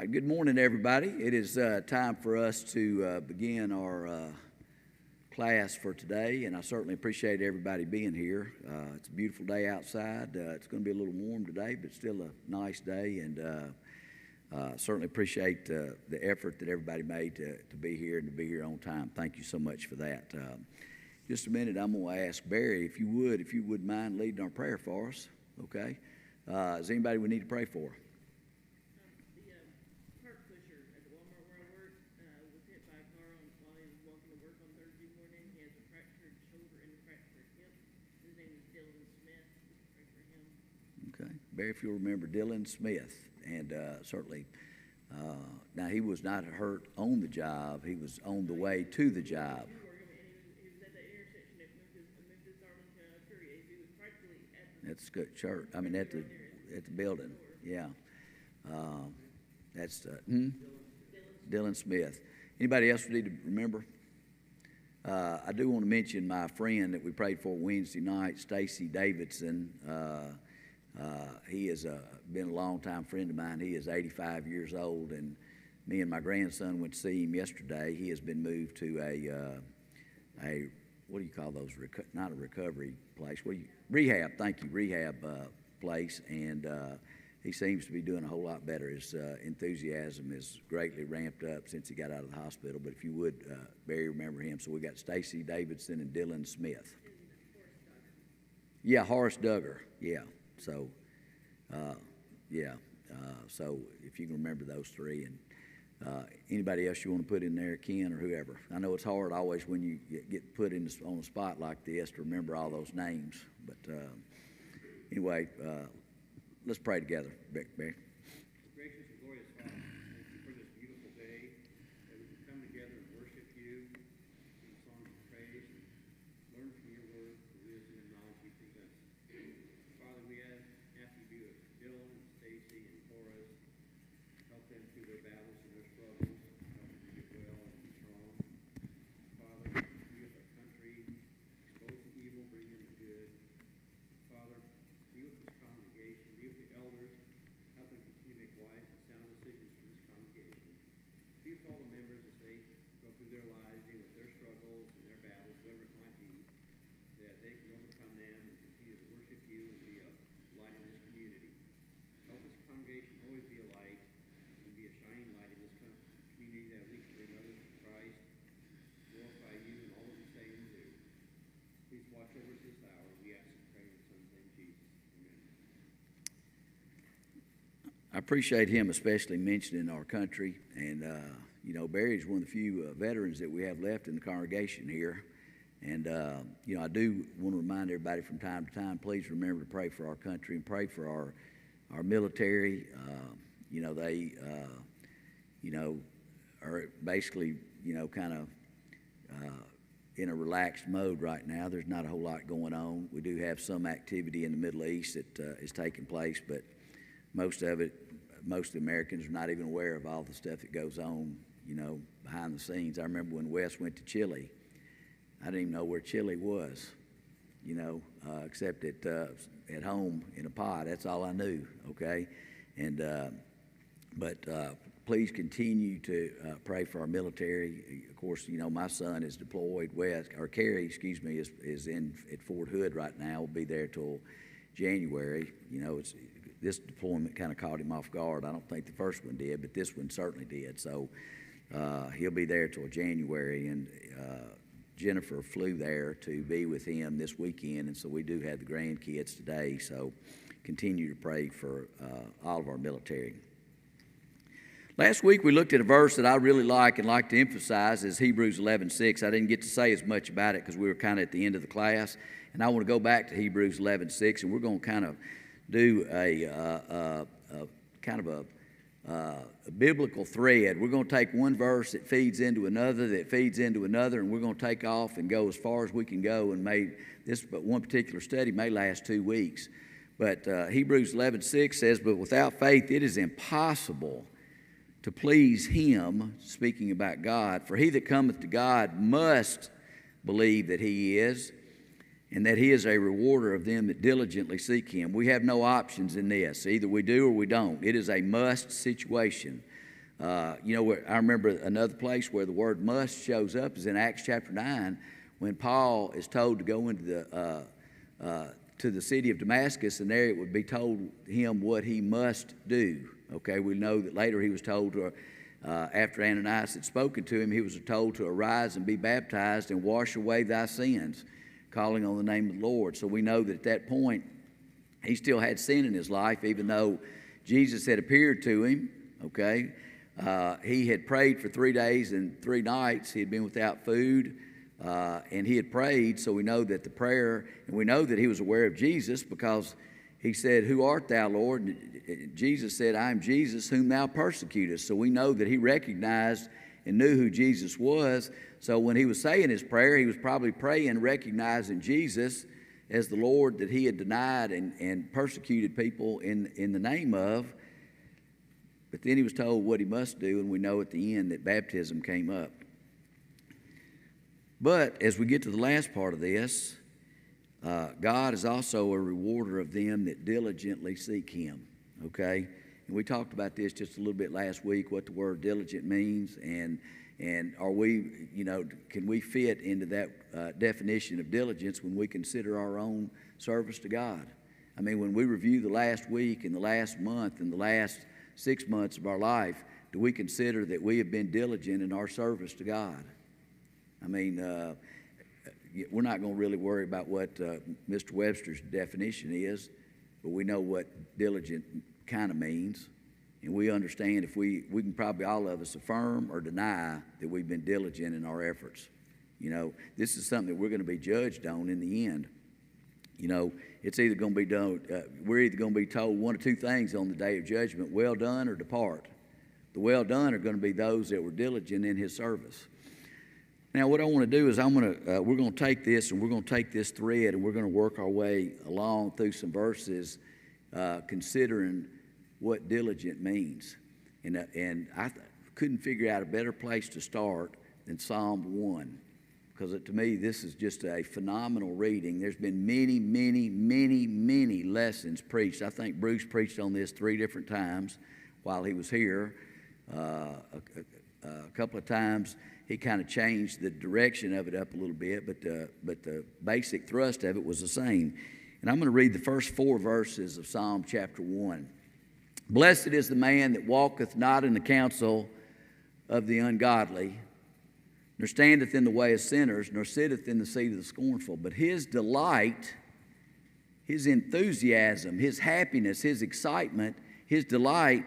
right, good morning, everybody. It is time for us to begin our class for today, and I certainly appreciate everybody being here. It's a beautiful day outside. It's going to be a little warm today, but still a nice day, and certainly appreciate the effort that everybody made to be here and to be here on time. Thank you so much for that. Just a minute, I'm going to ask Barry, if you would mind leading our prayer for us, okay? Is anybody we need to pray for? Barry, if you'll remember Dylan Smith, and certainly, now he was not hurt on the job, he was on the way to the job. At the church, I mean at the building, yeah. That's Dylan Smith. Anybody else need to remember? I do want to mention my friend that we prayed for Wednesday night, Stacy Davidson. He has been a long-time friend of mine. He is 85 years old, and me and my grandson went to see him yesterday. He has been moved to a what do you call those? Not a recovery place. Rehab. Thank you, rehab place, and he seems to be doing a whole lot better. His enthusiasm is greatly ramped up since he got out of the hospital. But if you would, Barry, remember him. So we got Stacy Davidson and Dylan Smith. Yeah, Horace Duggar. Yeah. So, so if you can remember those three, and anybody else you want to put in there, Ken or whoever. I know it's hard always when you get put on a spot like this to remember all those names. But anyway, let's pray together, Barry. Gracious and glorious Father, thank you for this beautiful day that we can come together and worship you, sing songs of praise, and learn from your word, the wisdom and knowledge you present. Father, we ask you to be with Dylan, Stacy, and Horace. Help them through their battles and their struggles. Help them to get well and be strong. Father, be with our country. Expose the evil, bring in the good. Father, be with this congregation. Be with the elders. Help them continue to make wise and sound decisions for this congregation. Be with all the members as they go through their lives, deal with their struggles and their battles, whatever it might be, that they can overcome them and continue to worship you and be a light in this community. Help this congregation always be a light and be a shining light in this community, that we can bring others to Christ, glorify you in all that we say and do. Please watch over us this hour. We ask and pray in the Son's name, Jesus. Amen. I appreciate him especially mentioning our country, and Barry's one of the few veterans that we have left in the congregation here. And, I do want to remind everybody from time to time, please remember to pray for our country and pray for our military. They, are basically, kind of in a relaxed mode right now. There's not a whole lot going on. We do have some activity in the Middle East that is taking place, but most of the Americans are not even aware of all the stuff that goes on, behind the scenes. I remember when Wes went to Chile. I didn't even know where Chile was, except at home in a pod. That's all I knew, okay? And but please continue to pray for our military. Of course, my son is deployed. Carrie, is at Fort Hood right now. Will be there till January. This deployment kind of caught him off guard. I don't think the first one did, but this one certainly did. So he'll be there till January, and Jennifer flew there to be with him this weekend, and so we do have the grandkids today. So continue to pray for all of our military. Last week we looked at a verse that I really like and like to emphasize, is Hebrews 11:6. I didn't get to say as much about it because we were kind of at the end of the class, and I want to go back to Hebrews 11:6, and we're going to kind of do a biblical thread. We're going to take one verse that feeds into another, and we're going to take off and go as far as we can go. And but one particular study may last 2 weeks. But Hebrews 11:6 says, "But without faith it is impossible to please him," speaking about God, "for he that cometh to God must believe that he is, and that he is a rewarder of them that diligently seek him." We have no options in this. Either we do or we don't. It is a must situation. I remember another place where the word must shows up is in Acts chapter 9, when Paul is told to go into to the city of Damascus, and there it would be told him what he must do. Okay, we know that later he was told to, after Ananias had spoken to him, he was told to arise and be baptized and wash away thy sins, calling on the name of the Lord. So we know that at that point, he still had sin in his life, even though Jesus had appeared to him, okay? He had prayed for 3 days and 3 nights. He had been without food, and he had prayed, so we know that the prayer, and we know that he was aware of Jesus because he said, "Who art thou, Lord?" And Jesus said, "I am Jesus whom thou persecutest." So we know that he recognized and knew who Jesus was. So when he was saying his prayer, he was probably praying, recognizing Jesus as the Lord that he had denied and persecuted people in the name of. But then he was told what he must do, and we know at the end that baptism came up. But as we get to the last part of this, God is also a rewarder of them that diligently seek him, okay? And we talked about this just a little bit last week, what the word diligent means, and are we, can we fit into that definition of diligence when we consider our own service to God? I mean, when we review the last week and the last month and the last 6 months of our life, do we consider that we have been diligent in our service to God? I mean, we're not going to really worry about what Mr. Webster's definition is, but we know what diligent kind of means. And we understand if we can probably all of us affirm or deny that we've been diligent in our efforts. This is something that we're going to be judged on in the end. It's either going to be done, we're either going to be told one or two things on the day of judgment: well done or depart. The well done are going to be those that were diligent in his service. Now, what I want to do is we're going to take this, and we're going to take this thread, and we're going to work our way along through some verses considering what diligent means. And I couldn't figure out a better place to start than Psalm 1, because to me, this is just a phenomenal reading. There's been many, many, many, many lessons preached. I think Bruce preached on this 3 different times while he was here. A couple of times he kind of changed the direction of it up a little bit, but the basic thrust of it was the same. And I'm going to read the first 4 verses of Psalm chapter 1. Blessed is the man that walketh not in the counsel of the ungodly, nor standeth in the way of sinners, nor sitteth in the seat of the scornful. But his delight, his enthusiasm, his happiness, his excitement, his delight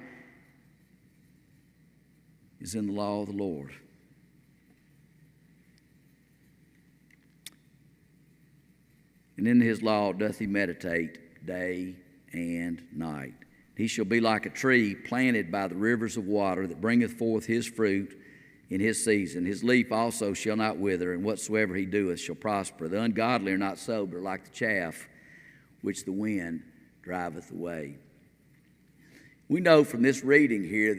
is in the law of the Lord. And in his law doth he meditate day and night. He shall be like a tree planted by the rivers of water, that bringeth forth his fruit in his season. His leaf also shall not wither, and whatsoever he doeth shall prosper. The ungodly are not so, but are like the chaff which the wind driveth away. We know from this reading here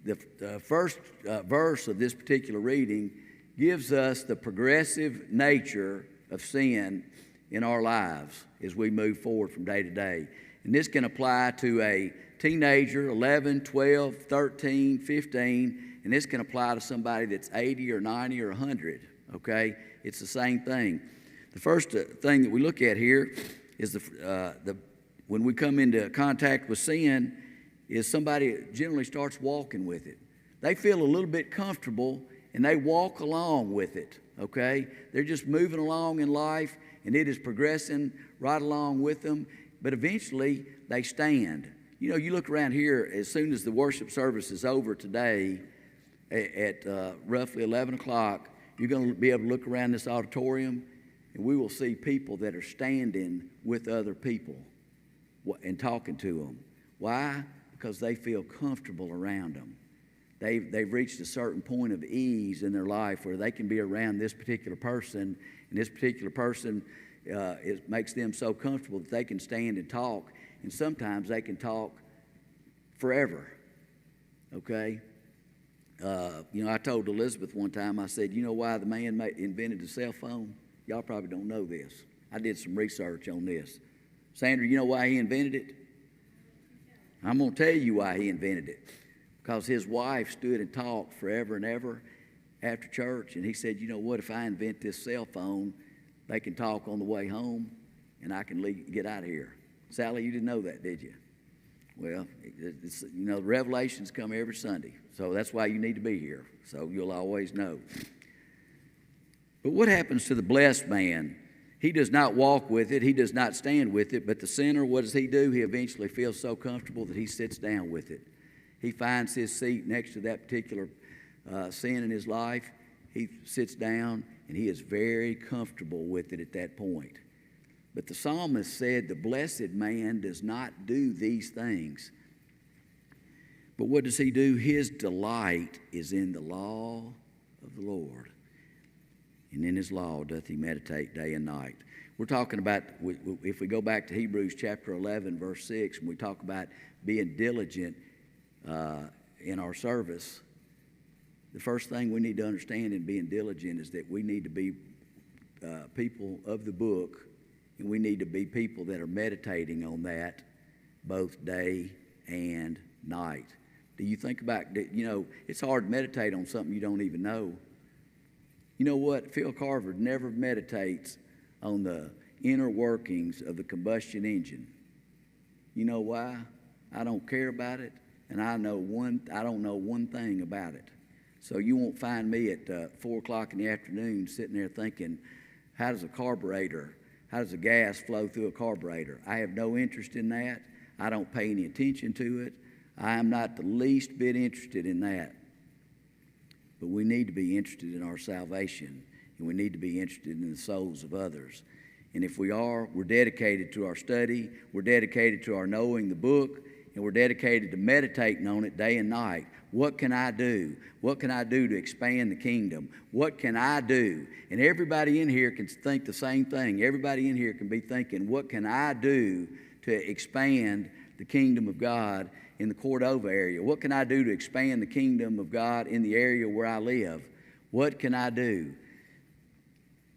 that the first verse of this particular reading gives us the progressive nature of sin in our lives as we move forward from day to day. And this can apply to a teenager, 11, 12, 13, 15, and this can apply to somebody that's 80 or 90 or 100, okay? It's the same thing. The first thing that we look at here is when we come into contact with sin, is somebody generally starts walking with it. They feel a little bit comfortable, and they walk along with it, okay? They're just moving along in life, and it is progressing right along with them. But eventually, they stand. You look around here, as soon as the worship service is over today at roughly 11 o'clock, you're going to be able to look around this auditorium, and we will see people that are standing with other people and talking to them. Why? Because they feel comfortable around them. They've reached a certain point of ease in their life where they can be around this particular person, and this particular person it makes them so comfortable that they can stand and talk, and sometimes they can talk forever, okay? I told Elizabeth one time, I said, you know why the man invented the cell phone? Y'all probably don't know this. I did some research on this. Sandra, you know why he invented it? I'm going to tell you why he invented it. because his wife stood and talked forever and ever after church. And he said, you know what, if I invent this cell phone, they can talk on the way home and I can get out of here. Sally, you didn't know that, did you? Well, the revelations come every Sunday. So that's why you need to be here. So you'll always know. But what happens to the blessed man? He does not walk with it. He does not stand with it. But the sinner, what does he do? He eventually feels so comfortable that he sits down with it. He finds his seat next to that particular sin in his life. He sits down, and he is very comfortable with it at that point. But the psalmist said, the blessed man does not do these things. But what does he do? His delight is in the law of the Lord. And in his law doth he meditate day and night. We're talking about, if we go back to Hebrews chapter 11, verse 6, and we talk about being diligent in our service, the first thing we need to understand in being diligent is that we need to be people of the book, and we need to be people that are meditating on that both day and night. Do you think about, it's hard to meditate on something you don't even know. You know what? Phil Carver never meditates on the inner workings of the combustion engine. You know why? I don't care about it, and I don't know one thing about it. So you won't find me at 4 o'clock in the afternoon sitting there thinking, how does a gas flow through a carburetor? I have no interest in that. I don't pay any attention to it. I am not the least bit interested in that. But we need to be interested in our salvation, and we need to be interested in the souls of others. And if we are, we're dedicated to our study, we're dedicated to our knowing the book, and we're dedicated to meditating on it day and night. What can I do? What can I do to expand the kingdom? What can I do? And everybody in here can think the same thing. Everybody in here can be thinking, what can I do to expand the kingdom of God in the Cordova area? What can I do to expand the kingdom of God in the area where I live? What can I do?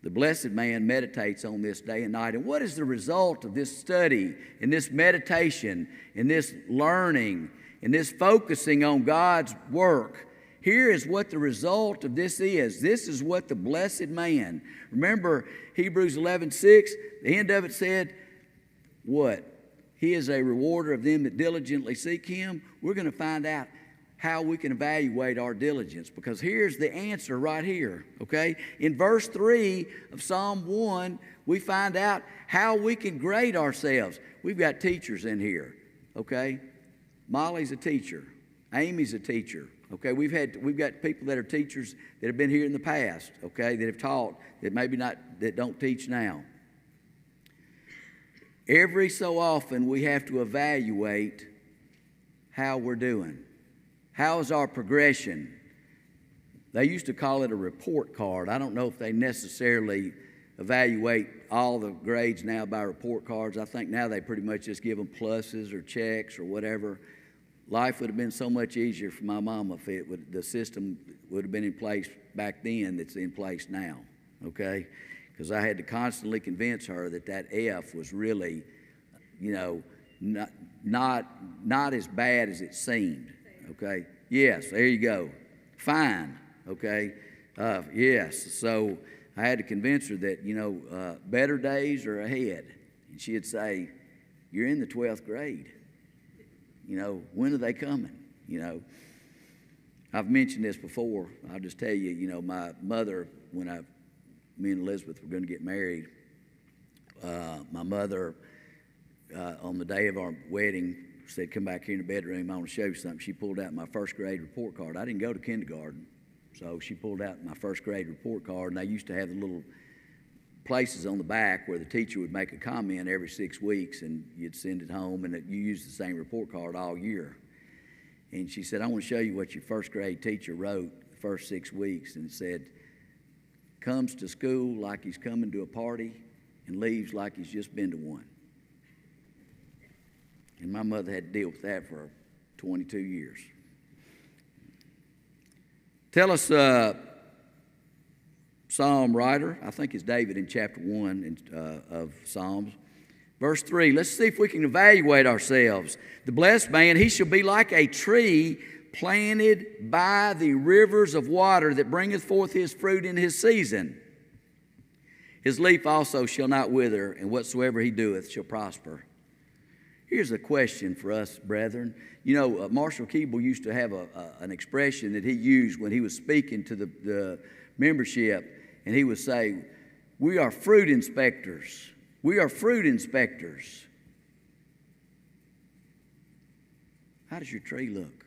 The blessed man meditates on this day and night. And what is the result of this study and this meditation and this learning and this focusing on God's work? Here is what the result of this is. This is what the blessed man. Remember Hebrews 11:6, the end of it said, what? He is a rewarder of them that diligently seek him. We're going to find out how we can evaluate our diligence, because here's the answer right here, okay? In verse 3 of Psalm 1, we find out how we can grade ourselves. We've got teachers in here, okay? Molly's a teacher. Amy's a teacher, okay? We've got people that are teachers that have been here in the past, okay, that have taught, that don't teach now. Every so often, we have to evaluate how we're doing. How is our progression? They used to call it a report card. I don't know if they necessarily evaluate all the grades now by report cards. I think now they pretty much just give them pluses or checks or whatever. Life would have been so much easier for my mama if the system would have been in place back then that's in place now, okay? Because I had to constantly convince her that F was really, not as bad as it seemed, okay? Yes, there you go. Fine, okay? Yes, so I had to convince her that, better days are ahead. And she'd say, you're in the 12th grade. When are they coming? I've mentioned this before. I'll just tell you, my mother, when me and Elizabeth were going to get married, my mother, on the day of our wedding, said, come back here in the bedroom, I want to show you something. She pulled out my first grade report card. I didn't go to kindergarten, so she pulled out my first grade report card, and they used to have the little places on the back where the teacher would make a comment every 6 weeks, and you'd send it home, and you used the same report card all year. And she said, I want to show you what your first grade teacher wrote the first 6 weeks, and it said, comes to school like he's coming to a party and leaves like he's just been to one. And my mother had to deal with that for 22 years. Tell us, Psalm writer, I think it's David in chapter 1 of Psalms. Verse 3, let's see if we can evaluate ourselves. The blessed man, he shall be like a tree planted by the rivers of water that bringeth forth his fruit in his season. His leaf also shall not wither, and whatsoever he doeth shall prosper. Here's a question for us, brethren. You know, Marshall Keeble used to have an expression that he used when he was speaking to the membership, and he would say, "We are fruit inspectors. We are fruit inspectors." How does your tree look?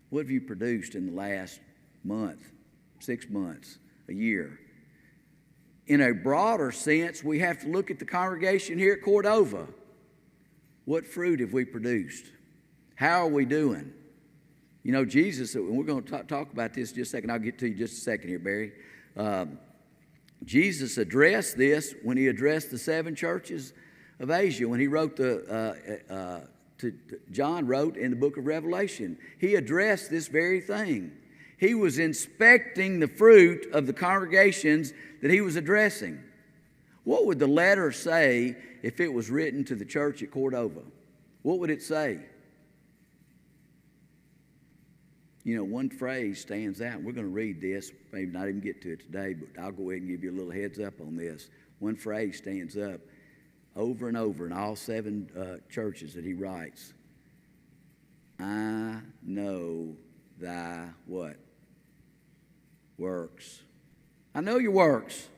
What have you produced in the last month, 6 months, a year? In a broader sense, we have to look at the congregation here at Cordova. What fruit have we produced? How are we doing? You know, Jesus, and we're going to talk about this in just a second. I'll get to you just a second here, Barry. Jesus addressed this when he addressed the 7 churches of Asia, when he wrote John wrote in the book of Revelation. He addressed this very thing. He was inspecting the fruit of the congregations that he was addressing. What would the letter say if it was written to the church at Cordova? What would it say? You know, one phrase stands out. We're going to read this, maybe not even get to it today, but I'll go ahead and give you a little heads up on this. One phrase stands up over and over in all 7 churches that he writes. I know thy what? Works. I know your works.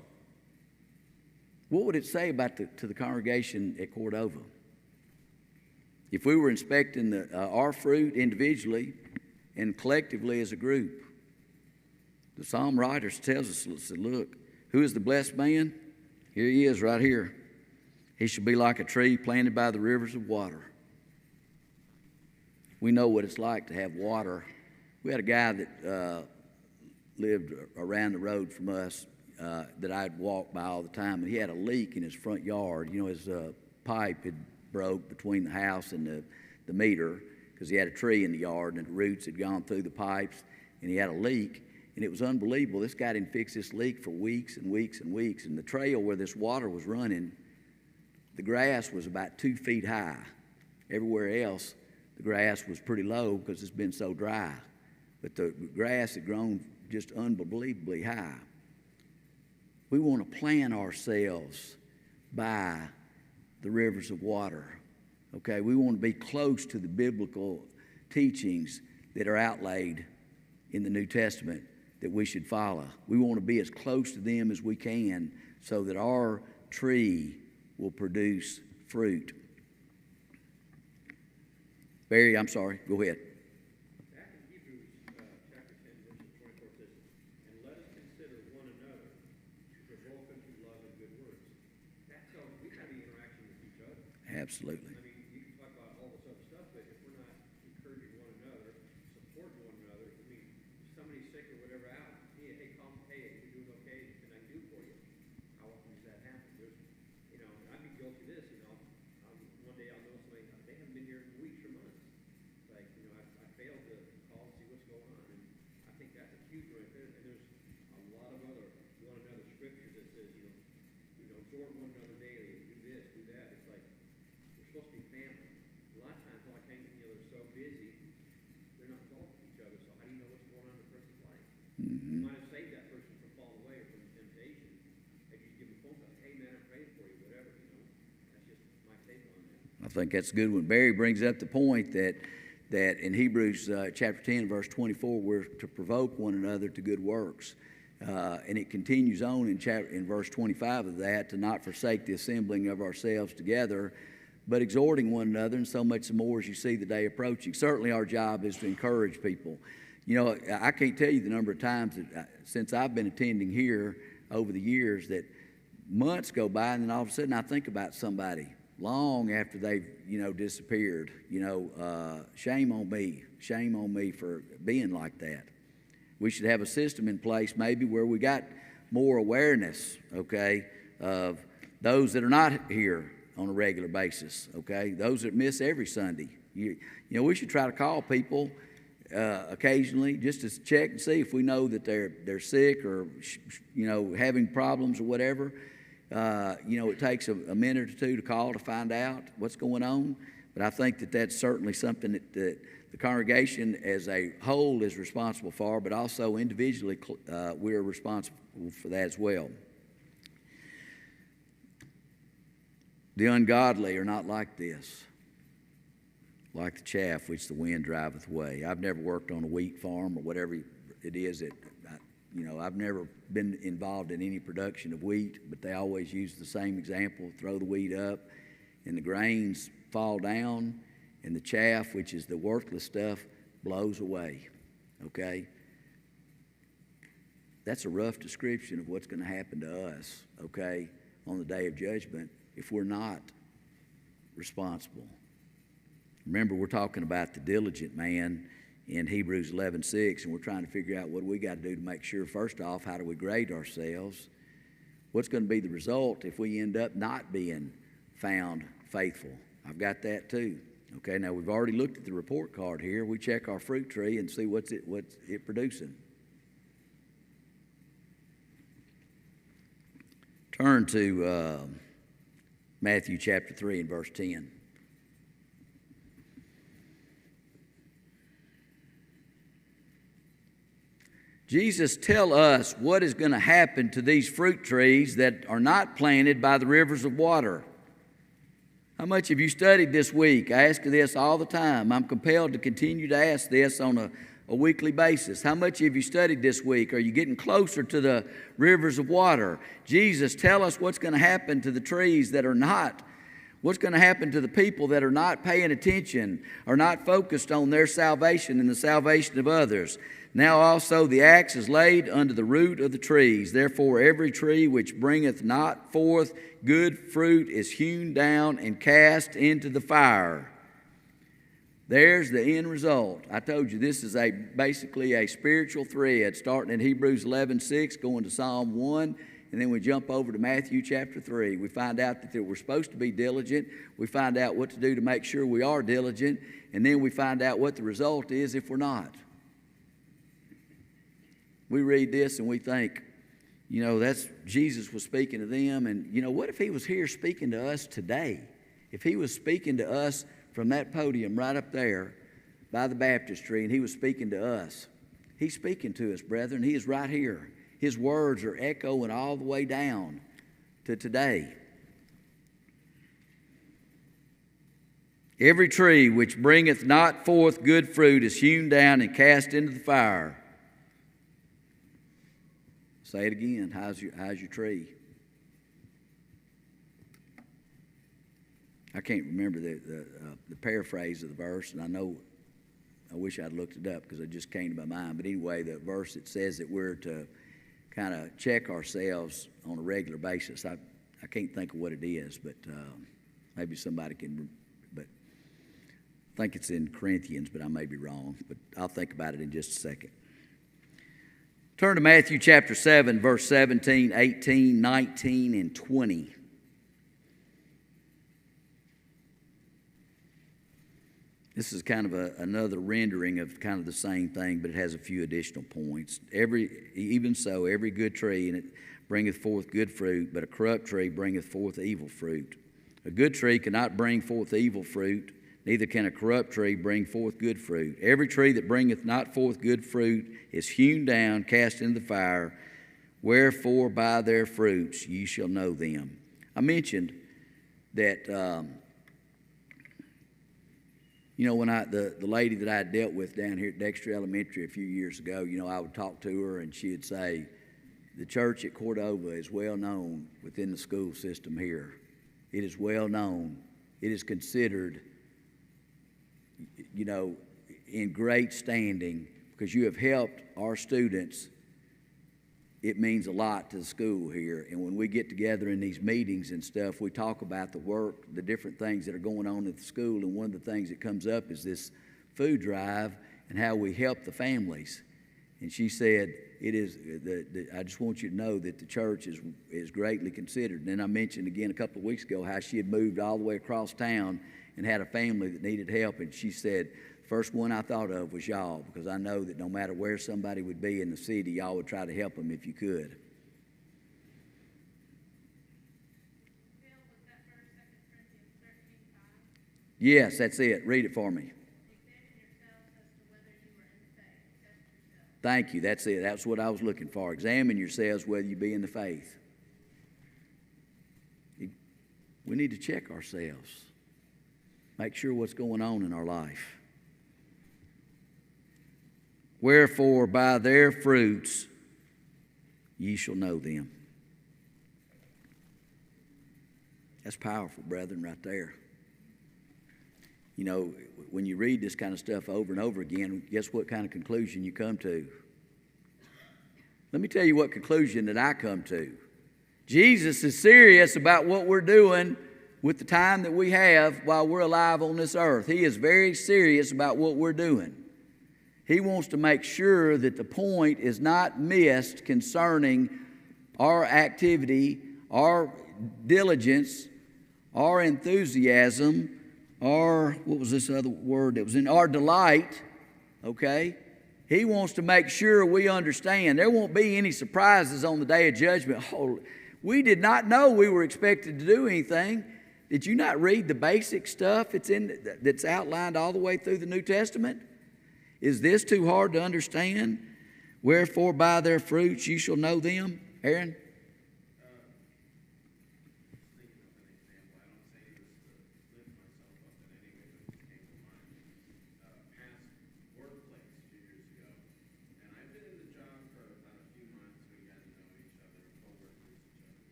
What would it say about to the congregation at Cordova? If we were inspecting our fruit individually and collectively as a group, the psalm writer tells us, look, who is the blessed man? Here he is right here. He shall be like a tree planted by the rivers of water. We know what it's like to have water. We had a guy that lived around the road from us that I'd walk by all the time, and he had a leak in his front yard. You know, his pipe had broke between the house and the meter because he had a tree in the yard, and the roots had gone through the pipes, and he had a leak, and it was unbelievable. This guy didn't fix this leak for weeks and weeks and weeks, and the trail where this water was running, the grass was about 2 feet high. Everywhere else, the grass was pretty low because it's been so dry, but the grass had grown just unbelievably high. We want to plant ourselves by the rivers of water. Okay, we want to be close to the biblical teachings that are outlaid in the New Testament that we should follow. We want to be as close to them as we can so that our tree will produce fruit. Barry, I'm sorry, go ahead. Back in Hebrews chapter 10, verse 24 says, "And let us consider one another to provoke unto love and good works." That's how we have the interaction with each other. Absolutely. I mean, you can talk about all this other stuff, but if we're not encouraging one another, supporting one another, I mean, if somebody's sick or whatever out, hey, call me, hey, you're doing okay, what can I do for you? How often does that happen? There's, you know, I'd be guilty of this, you know. One day I'll know somebody, they haven't been here in weeks or months. It's like, you know, I failed to call and see what's going on, and I think that's a huge right there. And there's a lot of other one another scriptures that says, exhort one another daily, do this, do that. It's like we're supposed to be family. A lot of times, like hanging together, so busy, they're not involved with each other. So how do you know what's going on in the person's life? You might have saved that person from falling away or from temptation. If you give them a phone call, hey man, I'm praying for you, whatever. That's just my take on that. I think that's a good one. Barry brings up the point that in Hebrews chapter 10, verse 24, we're to provoke one another to good works. And it continues on in verse 25 of that, to not forsake the assembling of ourselves together, but exhorting one another, and so much more as you see the day approaching. Certainly our job is to encourage people. You know, I can't tell you the number of times that since I've been attending here over the years that months go by, and then all of a sudden I think about somebody long after they've, disappeared. Shame on me for being like that. We should have a system in place maybe where we got more awareness, okay, of those that are not here on a regular basis, okay, those that miss every Sunday. We should try to call people occasionally just to check and see if we know that they're sick or, having problems or whatever. It takes a minute or two to call to find out what's going on. But I think that that's certainly something that the congregation as a whole is responsible for, but also individually we're responsible for that as well. The ungodly are not like this, like the chaff which the wind driveth away. I've never worked on a wheat farm or whatever it is. I've never been involved in any production of wheat, but they always use the same example. Throw the wheat up, and the grains fall down, and the chaff, which is the worthless stuff, blows away. Okay? That's a rough description of what's going to happen to us, okay, on the day of judgment if we're not responsible. Remember, we're talking about the diligent man in Hebrews 11:6, and we're trying to figure out what we got to do to make sure, first off, how do we grade ourselves? What's going to be the result if we end up not being found faithful? I've got that too. Okay, now we've already looked at the report card here. We check our fruit tree and see what's it producing. Turn to Matthew chapter 3 and verse 10. Jesus tell us what is going to happen to these fruit trees that are not planted by the rivers of water. How much have you studied this week? I ask you this all the time. I'm compelled to continue to ask this on a weekly basis. How much have you studied this week? Are you getting closer to the rivers of water? Jesus, tell us what's going to happen to the trees that are not. What's going to happen to the people that are not paying attention, are not focused on their salvation and the salvation of others. Now also the axe is laid under the root of the trees. Therefore every tree which bringeth not forth good fruit is hewn down and cast into the fire. There's the end result. I told you this is basically a spiritual thread starting in Hebrews 11:6, going to Psalm 1, and then we jump over to Matthew chapter 3. We find out that we're supposed to be diligent. We find out what to do to make sure we are diligent, and then we find out what the result is if we're not. We read this and we think, that's Jesus was speaking to them. And, what if he was here speaking to us today? If he was speaking to us from that podium right up there by the baptistry and he was speaking to us. He's speaking to us, brethren. He is right here. His words are echoing all the way down to today. Every tree which bringeth not forth good fruit is hewn down and cast into the fire. Say it again. How's your tree? I can't remember the paraphrase of the verse, and I wish I'd looked it up because it just came to my mind. But anyway, the verse that says that we're to kind of check ourselves on a regular basis. I can't think of what it is, but maybe somebody can. But I think it's in Corinthians, but I may be wrong. But I'll think about it in just a second. Turn to Matthew chapter 7, verse 17, 18, 19, and 20. This is kind of another rendering of kind of the same thing, but it has a few additional points. Even so, every good tree in it bringeth forth good fruit, but a corrupt tree bringeth forth evil fruit. A good tree cannot bring forth evil fruit, neither can a corrupt tree bring forth good fruit. Every tree that bringeth not forth good fruit is hewn down, cast into the fire. Wherefore by their fruits ye shall know them. I mentioned that, when the lady that I had dealt with down here at Dexter Elementary a few years ago, I would talk to her and she'd say, the church at Cordova is well known within the school system here. It is well known. It is considered in great standing because you have helped our students. It means a lot to the school here. And when we get together in these meetings and stuff, we talk about the work, the different things that are going on at the school. And one of the things that comes up is this food drive and how we help the families. And she said, I just want you to know that the church is greatly considered. And then I mentioned again a couple of weeks ago how she had moved all the way across town and had a family that needed help. And she said, the first one I thought of was y'all, because I know that no matter where somebody would be in the city, y'all would try to help them if you could. Yes, that's it. Read it for me. Thank you. That's it. That's what I was looking for. Examine yourselves whether you be in the faith. We need to check ourselves. Make sure what's going on in our life. Wherefore, by their fruits ye shall know them. That's powerful, brethren, right there. You know, when you read this kind of stuff over and over again, guess what kind of conclusion you come to? Let me tell you what conclusion that I come to. Jesus is serious about what we're doing with the time that we have while we're alive on this earth. He is very serious about what we're doing. He wants to make sure that the point is not missed concerning our activity, our diligence, our enthusiasm, our, what was this other word that was in, our delight, okay? He wants to make sure we understand. There won't be any surprises on the day of judgment. Oh, we did not know we were expected to do anything. Did you not read the basic stuff that's outlined all the way through the New Testament? Is this too hard to understand? Wherefore by their fruits you shall know them. Aaron?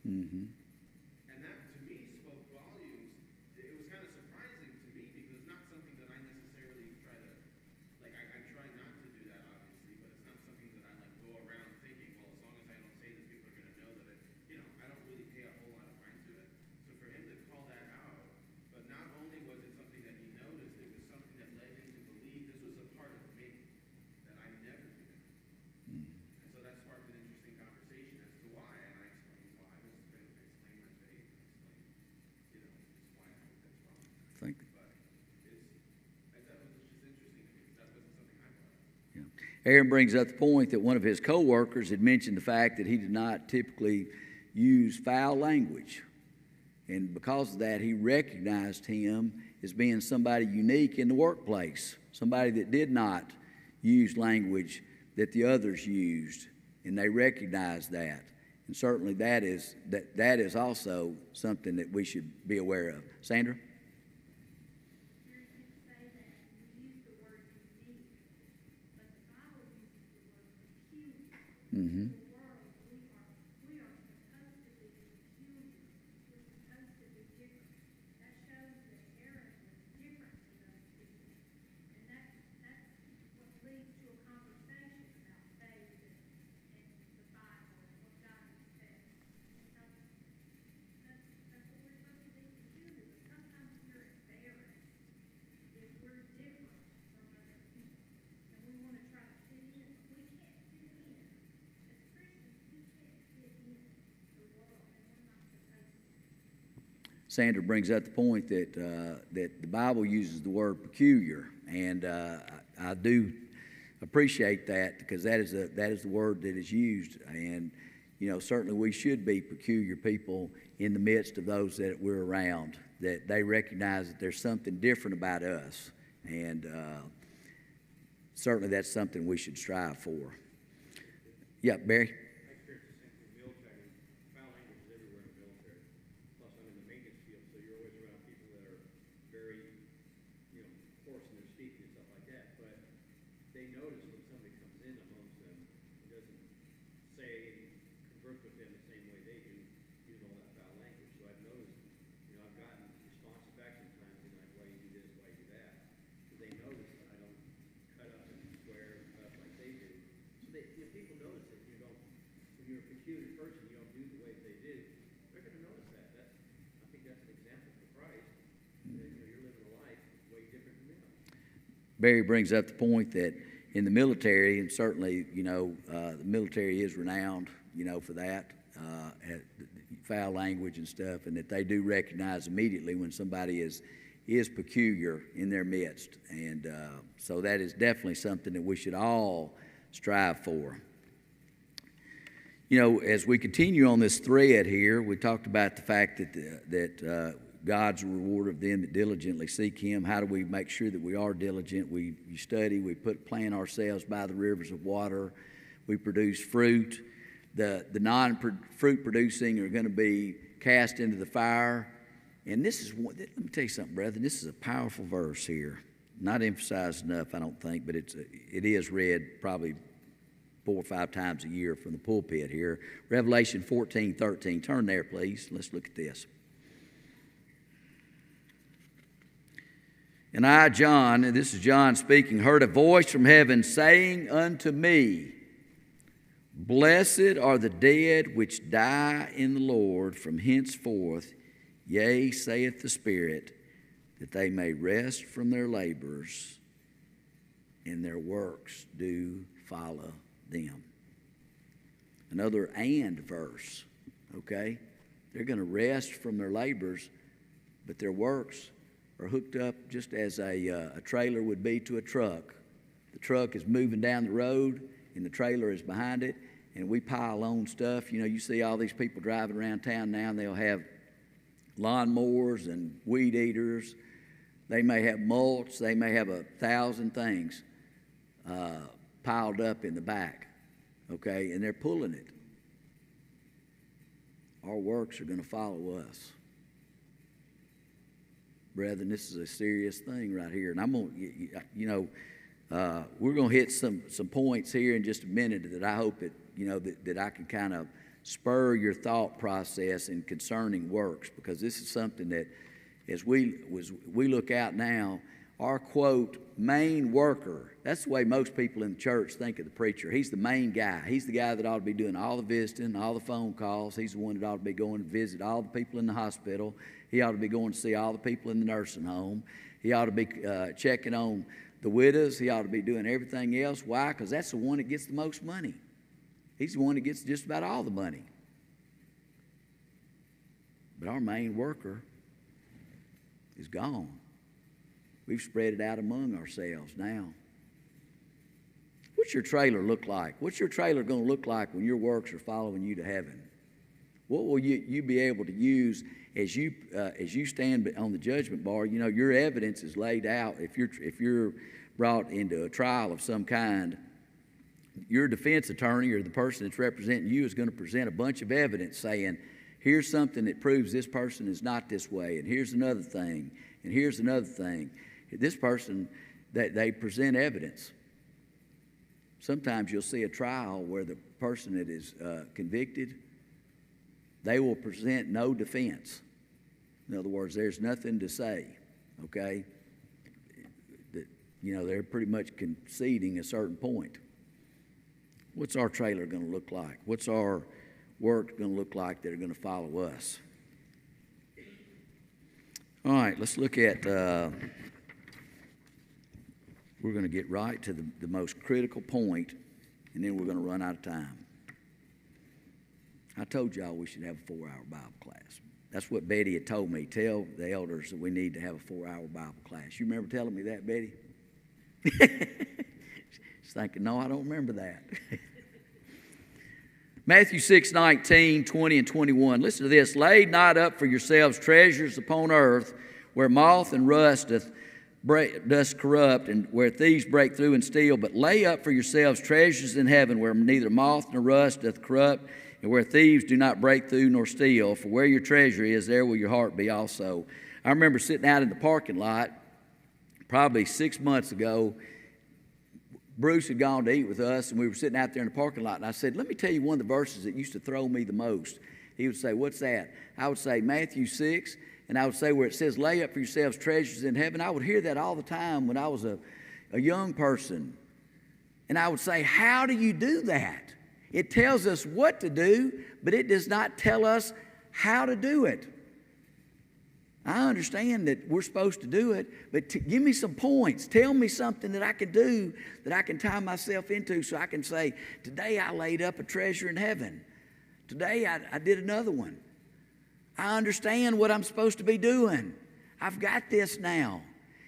Mm-hmm. And that, to me, spoke volumes. It was kind of surprising to me because it's not something that I necessarily try to, like, I try not to do that, obviously, but it's not something that I, like, go around thinking, well, as long as I don't say this, people are going to know that I don't really pay a whole lot of mind to it. So for him to call that out, but not only was it something that he noticed, it was something that led him to believe this was a part of me that I never did. And so that sparked an interesting conversation as to why, and I explained why. Aaron brings up the point that one of his co-workers had mentioned the fact that he did not typically use foul language. And because of that, he recognized him as being somebody unique in the workplace, somebody that did not use language that the others used, and they recognized that. And certainly that is also something that we should be aware of. Sandra? Mm-hmm. Sandra brings up the point that the Bible uses the word peculiar, and I do appreciate that because that is the word that is used. And certainly we should be peculiar people in the midst of those that we're around, that they recognize that there's something different about us, and certainly that's something we should strive for. Yeah, Barry. peculiar person, you don't do the way they do, they're going to notice that. I think that's an example for Christ. That, you're living a life way different from them. Barry brings up the point that in the military, and certainly, the military is renowned, for that, foul language and stuff, and that they do recognize immediately when somebody is peculiar in their midst. And so that is definitely something that we should all strive for. As we continue on this thread here, we talked about the fact that God's a rewarder of them that diligently seek Him. How do we make sure that we are diligent? We study, we plant ourselves by the rivers of water. We produce fruit. The non-fruit producing are going to be cast into the fire. And this is one, let me tell you something, brethren. This is a powerful verse here. Not emphasized enough, I don't think, but it is read probably 4 or 5 times a year from the pulpit here. Revelation 14:13. Turn there, please. Let's look at this. And I, John, and this is John speaking, heard a voice from heaven saying unto me, Blessed are the dead which die in the Lord from henceforth. Yea, saith the Spirit, that they may rest from their labors, and their works do follow them. Another and verse, okay? They're going to rest from their labors, but their works are hooked up just as a trailer would be to a truck. The truck is moving down the road, and the trailer is behind it, and we pile on stuff. You see all these people driving around town now, and they'll have lawnmowers and weed eaters. They may have mulch. They may have 1,000 things piled up in the back, okay? And they're pulling it. Our works are going to follow us. Brethren, this is a serious thing right here. And I'm going to, we're going to hit some points here in just a minute that I hope that, that I can kind of spur your thought process in concerning works, because this is something that as we look out now, our, quote, main worker, that's the way most people in the church think of the preacher. He's the main guy. He's the guy that ought to be doing all the visiting, all the phone calls. He's the one that ought to be going to visit all the people in the hospital. He ought to be going to see all the people in the nursing home. He ought to be checking on the widows. He ought to be doing everything else. Why? Because that's the one that gets the most money. He's the one that gets just about all the money. But our main worker is gone. We've spread it out among ourselves now. What's your trailer look like? What's your trailer going to look like when your works are following you to heaven? What will you be able to use as you stand on the judgment bar? Your evidence is laid out. If you're brought into a trial of some kind, your defense attorney or the person that's representing you is going to present a bunch of evidence saying, here's something that proves this person is not this way, and here's another thing, and here's another thing. This person, that they present evidence. Sometimes you'll see a trial where the person that is convicted, they will present no defense. In other words, there's nothing to say, okay? They're pretty much conceding a certain point. What's our trailer going to look like? What's our work going to look like that are going to follow us? All right, let's look at, we're going to get right to the most critical point, and then we're going to run out of time. I told y'all we should have a 4-hour Bible class. That's what Betty had told me. Tell the elders that we need to have a 4-hour Bible class. You remember telling me that, Betty? She's thinking, no, I don't remember that. Matthew 6:19, 20, and 21. Listen to this. Lay not up for yourselves treasures upon earth, where moth and rust doth corrupt, and where thieves break through and steal. But lay up for yourselves treasures in heaven, where neither moth nor rust doth corrupt, and where thieves do not break through nor steal. For where your treasure is, there will your heart be also. I remember sitting out in the parking lot probably 6 months ago. Bruce had gone to eat with us, and we were sitting out there in the parking lot, and I said, let me tell you one of the verses that used to throw me the most. He would say, what's that? I would say Matthew 6, and I would say where it says, lay up for yourselves treasures in heaven. I would hear that all the time when I was a young person. And I would say, how do you do that? It tells us what to do, but it does not tell us how to do it. I understand that we're supposed to do it, but give me some points. Tell me something that I can do, that I can tie myself into, so I can say, today I laid up a treasure in heaven. Today I did another one. I understand what I'm supposed to be doing. I've got this now.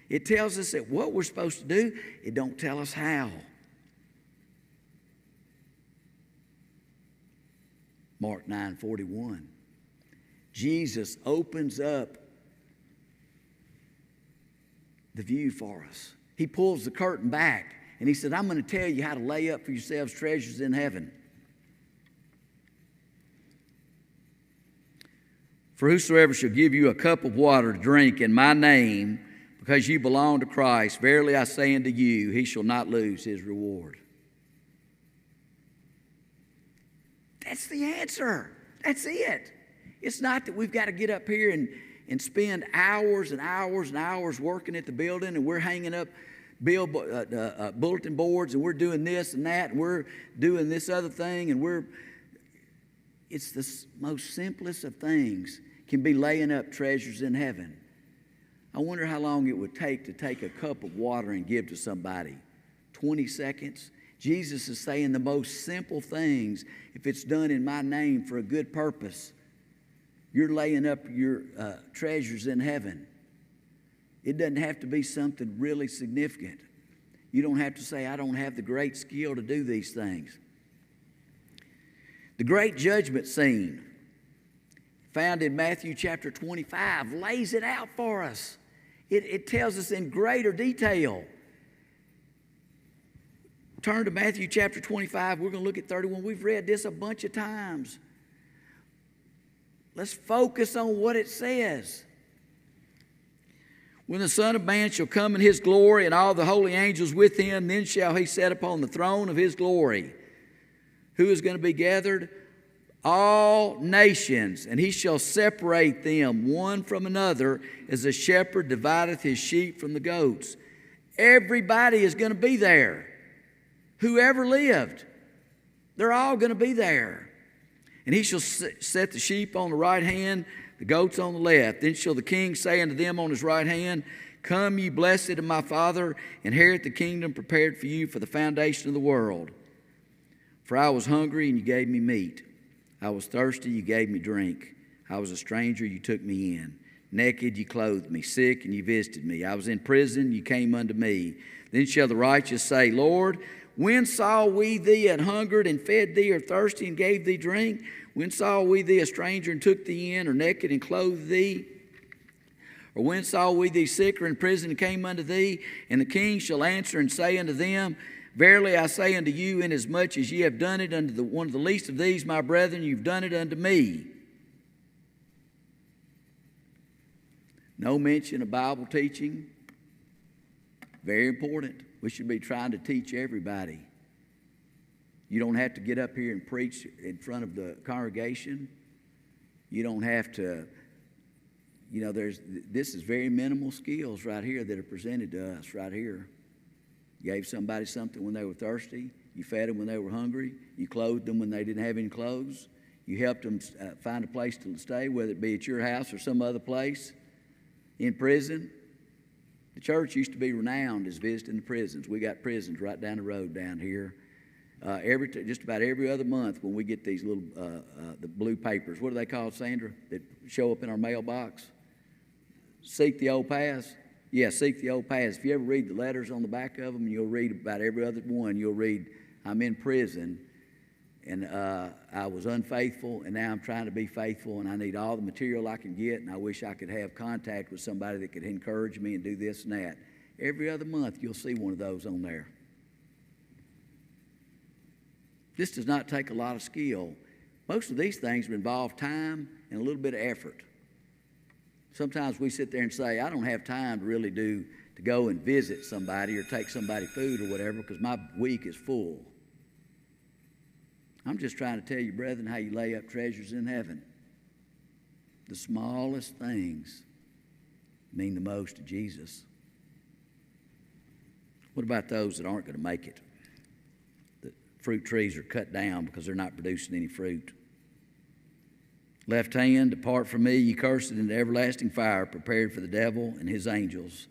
It tells us that what we're supposed to do. It don't tell us how. Mark 9:41. Jesus opens up the view for us. He pulls the curtain back and he said, I'm going to tell you how to lay up for yourselves treasures in heaven. For whosoever shall give you a cup of water to drink in my name, because you belong to Christ, verily I say unto you, he shall not lose his reward. That's the answer. That's it. It's not that we've got to get up here and spend hours and hours and hours working at the building, and we're hanging up bulletin boards, and we're doing this and that, and we're doing this other thing, and it's the most simplest of things can be laying up treasures in heaven. I wonder how long it would take to take a cup of water and give to somebody. 20 seconds? Jesus is saying the most simple things, if it's done in my name for a good purpose, you're laying up your treasures in heaven. It doesn't have to be something really significant. You don't have to say, I don't have the great skill to do these things. The great judgment scene found in Matthew chapter 25 lays it out for us. It tells us in greater detail. Turn to Matthew chapter 25. We're going to look at 31. We've read this a bunch of times. Let's focus on what it says. When the Son of Man shall come in his glory and all the holy angels with him, then shall he sit upon the throne of his glory. Who is going to be gathered? All nations, and he shall separate them one from another, as a shepherd divideth his sheep from the goats. Everybody is going to be there. Whoever lived, they're all going to be there. And he shall set the sheep on the right hand, the goats on the left. Then shall the king say unto them on his right hand, Come, ye blessed of my Father, inherit the kingdom prepared for you for the foundation of the world. For I was hungry, and you gave me meat. I was thirsty, you gave me drink. I was a stranger, you took me in. Naked, you clothed me. Sick, and you visited me. I was in prison, you came unto me. Then shall the righteous say, Lord, when saw we thee an hungered and fed thee, or thirsty and gave thee drink? When saw we thee a stranger and took thee in, or naked and clothed thee? Or when saw we thee sick or in prison and came unto thee? And the king shall answer and say unto them, Verily I say unto you, inasmuch as ye have done it unto one of the least of these, my brethren, you've done it unto me. No mention of Bible teaching. Very important. We should be trying to teach everybody. You don't have to get up here and preach in front of the congregation. You don't have to, this is very minimal skills right here that are presented to us right here. You gave somebody something when they were thirsty. You fed them when they were hungry. You clothed them when they didn't have any clothes. You helped them find a place to stay, whether it be at your house or some other place. In prison. The church used to be renowned as visiting the prisons. We got prisons right down the road down here. Just about every other month when we get these little the blue papers. What are they called, Sandra, that show up in our mailbox? Seek the Old Paths. Yeah, Seek the Old Paths. If you ever read the letters on the back of them, you'll read about every other one. You'll read, I'm in prison, and I was unfaithful, and now I'm trying to be faithful, and I need all the material I can get, and I wish I could have contact with somebody that could encourage me and do this and that. Every other month, you'll see one of those on there. This does not take a lot of skill. Most of these things involve time and a little bit of effort. Sometimes we sit there and say, I don't have time to really to go and visit somebody or take somebody food or whatever because my week is full. I'm just trying to tell you, brethren, how you lay up treasures in heaven. The smallest things mean the most to Jesus. What about those that aren't going to make it? fruit trees are cut down because they're not producing any fruit. Left hand, depart from me, ye cursed, into everlasting fire, prepared for the devil and his angels.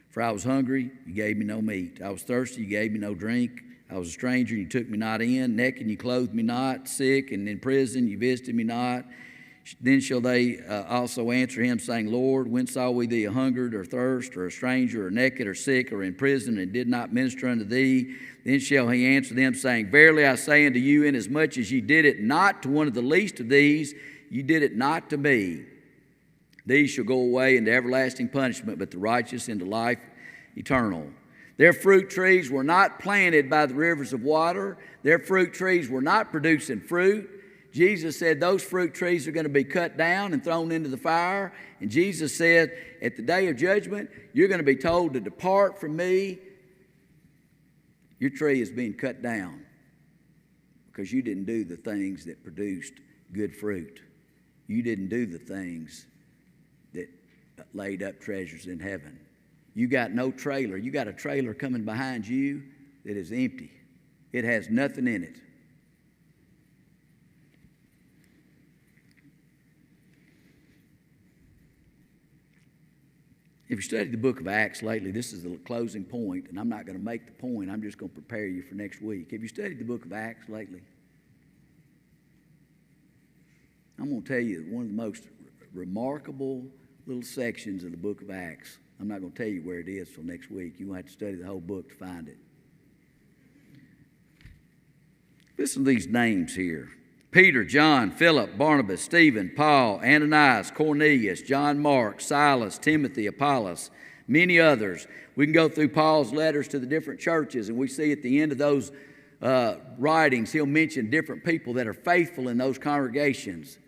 For I was hungry, you gave me no meat. I was thirsty, you gave me no drink. I was a stranger, you took me not in. Naked, you clothed me not. Sick and in prison, you visited me not. Then shall they also answer him, saying, Lord, when saw we thee a hungered, or thirst, or a stranger, or naked, or sick, or in prison, and did not minister unto thee? Then shall he answer them, saying, Verily I say unto you, inasmuch as ye did it not to one of the least of these, you did it not to me. These shall go away into everlasting punishment, but the righteous into life eternal. Their fruit trees were not planted by the rivers of water. Their fruit trees were not producing fruit. Jesus said those fruit trees are going to be cut down and thrown into the fire. And Jesus said, at the day of judgment, you're going to be told to depart from me. Your tree is being cut down because you didn't do the things that produced good fruit. You didn't do the things that laid up treasures in heaven. You got no trailer. You got a trailer coming behind you that is empty. It has nothing in it. If you studied the book of Acts lately, this is the closing point, and I'm not going to make the point. I'm just going to prepare you for next week. Have you studied the book of Acts lately? I'm going to tell you one of the most remarkable little sections of the book of Acts. I'm not going to tell you where it is till next week. You're going to have to study the whole book to find it. Listen to these names here. Peter, John, Philip, Barnabas, Stephen, Paul, Ananias, Cornelius, John Mark, Silas, Timothy, Apollos, many others. We can go through Paul's letters to the different churches, and we see at the end of those writings, he'll mention different people that are faithful in those congregations.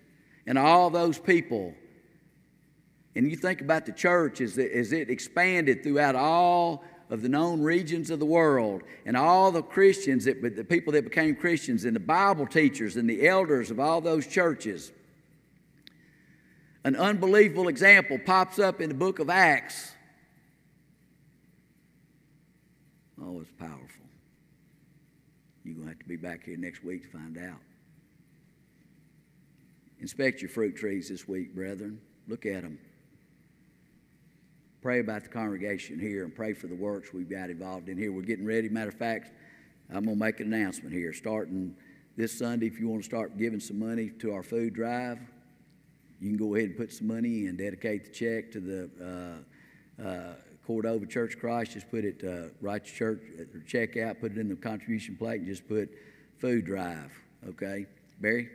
And all those people, and you think about the church as it expanded throughout all of the known regions of the world, and all the Christians, the people that became Christians, and the Bible teachers and the elders of all those churches. An unbelievable example pops up in the book of Acts. Oh, it's powerful. You're going to have to be back here next week to find out. Inspect your fruit trees this week, brethren. Look at them. Pray about the congregation here and pray for the works we've got involved in here. We're getting ready. Matter of fact, I'm going to make an announcement here. Starting this Sunday, if you want to start giving some money to our food drive, you can go ahead and put some money in, dedicate the check to the Cordova Church of Christ. Just put it, write your church check out, put it in the contribution plate, and just put food drive. Okay? Barry?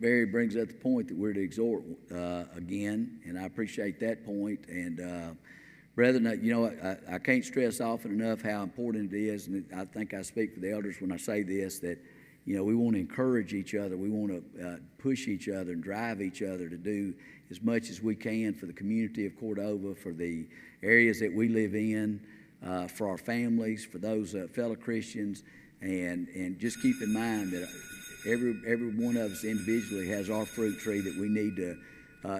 Barry brings up the point that we're to exhort again, and I appreciate that point. And brethren, I can't stress often enough how important it is, and I think I speak for the elders when I say this, that we want to encourage each other. We want to push each other and drive each other to do as much as we can for the community of Cordova, for the areas that we live in, for our families, for those fellow Christians, and just keep in mind that every one of us individually has our fruit tree that we need to,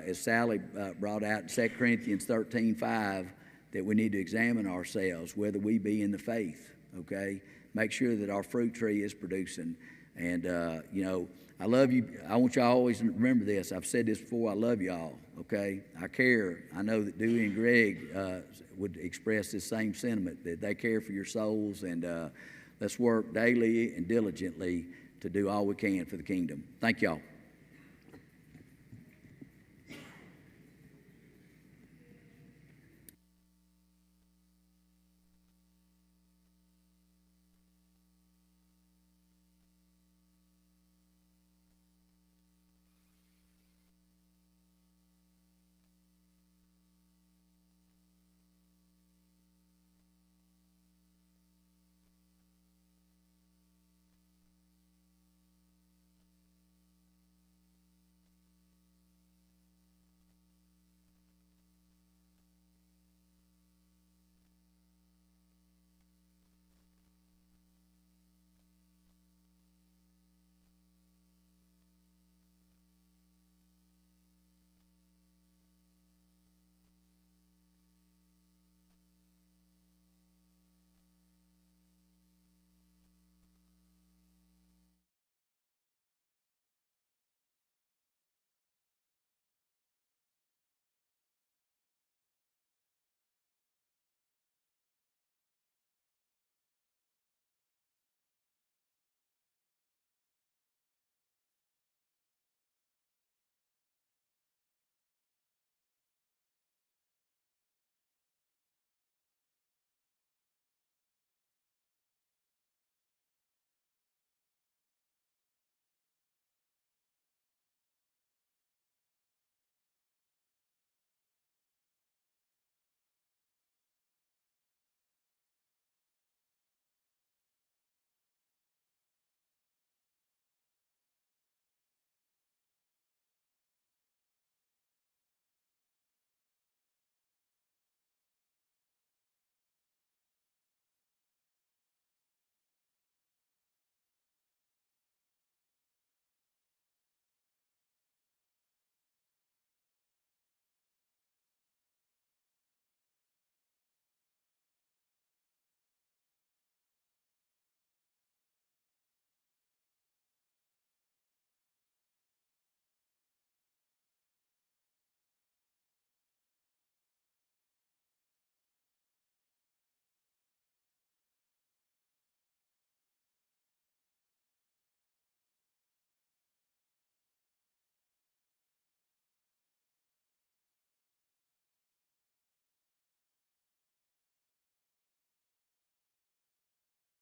as Sally brought out in 2 Corinthians 13:5, that we need to examine ourselves, whether we be in the faith, okay? Make sure that our fruit tree is producing. And, I love you. I want y'all always to remember this. I've said this before. I love y'all, okay? I care. I know that Dewey and Greg would express this same sentiment, that they care for your souls. And let's work daily and diligently to do all we can for the kingdom. Thank y'all.